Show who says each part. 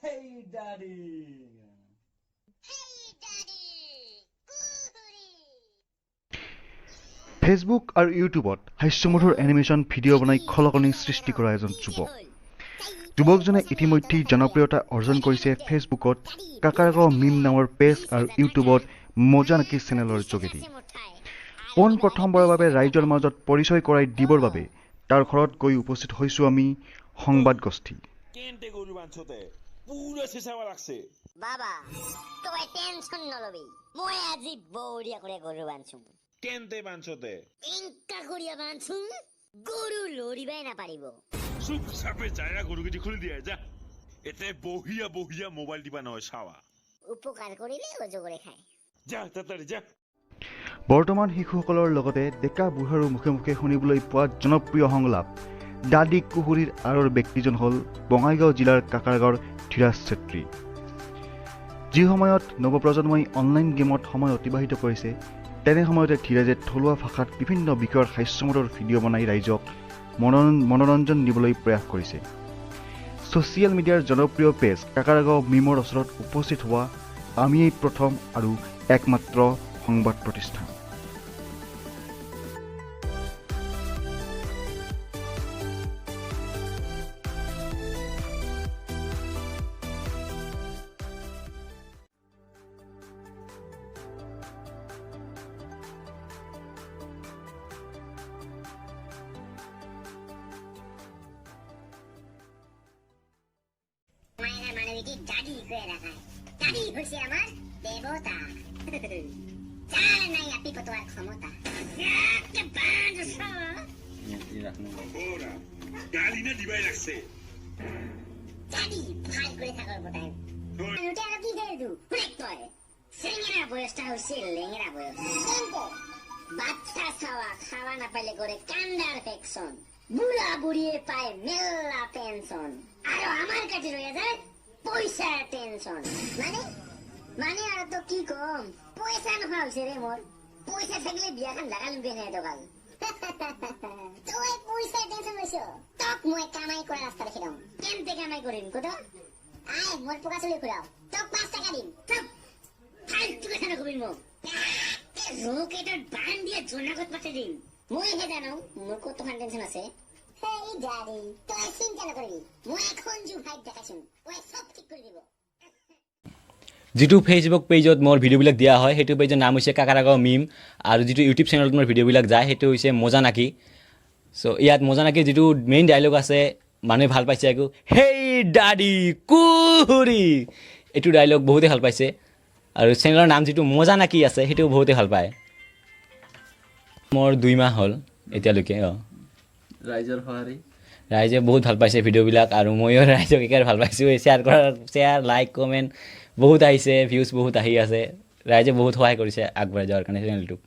Speaker 1: Hey Daddy!
Speaker 2: Hey Dadi, kuhuri.
Speaker 3: Facebook আৰু ইউটিউবত হাস্যমধুৰ animation video' বনাই খলকনি সৃষ্টি কৰা এজন যুৱক যুৱকজনে ইতিমধ্যেই জনপ্ৰিয়তা অৰ্জন কৰিছে ফেচবুকত কাকাৰাগাঁও মিম নামৰ পেজ আৰু ইউটিউবত মজা নাকি চেনেলৰ যোগেদি পোনপ্ৰথমবাৰৰ বাবে ৰাইজৰ মাজত পৰিচয় কৰাই দিবৰ বাবে তাৰ ঘৰত গৈ উপস্থিত হৈছোঁ আমি সংবাদ গোষ্ঠী
Speaker 4: কেন্তে গরু বাঁধছতে পুরো শেষাবা লাগছে
Speaker 2: বাবা তই টেনশন নলবি মই আজি বৌরিয়া করে গরু বানছুম
Speaker 4: কেন্তে বাঁধছতে
Speaker 2: এঙ্কা করিয়া বানছুম গরু লড়িবাই না পারিব
Speaker 4: চুপ চাপে জায়গা গরুকেটি খুলি দিয়ে যা এতে বহিয়া বহিয়া মোবাইল টিপা নহয় চাওয়া
Speaker 2: উপকার করিলে অজগরে খায়
Speaker 4: যা তাড়াতাড়ি যা
Speaker 3: বৰ্তমান শিশুসকলৰ লগতে ডেকা বুঢ়াৰো মুখে মুখে শুনিবলৈ পোৱা জনপ্ৰিয় সংলাপ দাদি কুহুৰীৰ আঁৰৰ ব্যক্তিজন হ'ল বঙাইগাঁও জিলাৰ কাকাৰাগাঁৱৰ ধীৰাজ চেত্ৰী যি সময়ত নৱপ্ৰজন্মই অনলাইন গেমত সময় অতিবাহিত কৰিছে তেনে সময়তে ধীৰাজে থলুৱা ভাষাত বিভিন্ন বিষয়ৰ হাস্যমধুৰ ভিডিঅ' বনাই ৰাইজক মনোৰঞ্জন দিবলৈ প্ৰয়াস কৰিছে ছ'চিয়েল মিডিয়াৰ জনপ্ৰিয় পেজ কাকাৰাগাঁও মিমৰ ওচৰত উপস্থিত হোৱা আমিয়েই প্ৰথম আৰু একমাত্ৰ সংবাদ প্ৰতিষ্ঠান
Speaker 2: মায়ের মানবীকে দাদি করে রাখায় দাদি হচ্ছে আমার দেবতা চার নাই আপনি পতোয়ার ক্ষমতা একটা বাঁধ সব
Speaker 4: ওরা গালি না দিবাই লাগছে
Speaker 2: দাদি ভাল করে থাকার বোটায় ওটা আর কি করে দু অনেক তয় সেঙ্গেরা বয়সটা হচ্ছে লেঙ্গেরা বয়স বাচ্চা খাওয়া খাওয়া না পাইলে করে কান্দার ফেকশন বুড়া বুড়িয়ে পায় মেলা পেনশন আর আমার কাছে রয়ে যায় পয়সার টেনশন মানে মানে আর তো কি কম পয়সা না হচ্ছে রে মোর পয়সা থাকলে বিয়া খান লাগালুম কেনে দোকান তুই পয়সার টেনশন হইছ তক মই কামাই করা রাস্তা রেখে দাও কেমতে কামাই করিম কত আয় মোর পোকা চলে ঘুরাও তক 5 টাকা দিম তক ফালতু কথা না কবির মোক রোকেটার বান দিয়ে জোনাগত পাঠে দিম মই হে জানো মোর কত খান টেনশন আছে হেই ড্যাডি তুই চিন্তা না করবি মই এখন জু ভাই দেখাছুন ওই সব ঠিক করে দিব
Speaker 5: যিটো ফেচবুক পেজত মোৰ ভিডিঅ'বিলাক দিয়া হয় সেইটো পেজৰ নাম হৈছে কাকাৰাগাঁও মিম আৰু যিটো ইউটিউব চেনেলত মোৰ ভিডিঅ'বিলাক যায় সেইটো হৈছে মজা নাকি চ' ইয়াত মজা নাকি যিটো মেইন ডাইলগ আছে মানুহে ভাল পাইছে আকৌ হেই দাদি কুহুৰি এইটো ডাইলগ বহুতে ভাল পাইছে আৰু চেনেলৰ নাম যিটো মজা নাকি আছে সেইটো বহুতে ভাল পায় মোৰ 2 মাহ হ'ল এতিয়ালৈকে
Speaker 1: ৰাইজৰ সহাৰি
Speaker 5: ৰাইজে বহুত ভাল পাইছে ভিডিঅ'বিলাক আৰু ময়ো ৰাইজক একেবাৰে ভাল পাইছোঁ শ্বেয়াৰ লাইক কমেণ্ট বহুত আহিছে ভিউজ বহুত আহি আছে ৰাইজে বহুত সহায় কৰিছে আগবাঢ়ি যোৱাৰ কাৰণে চেনেলটোক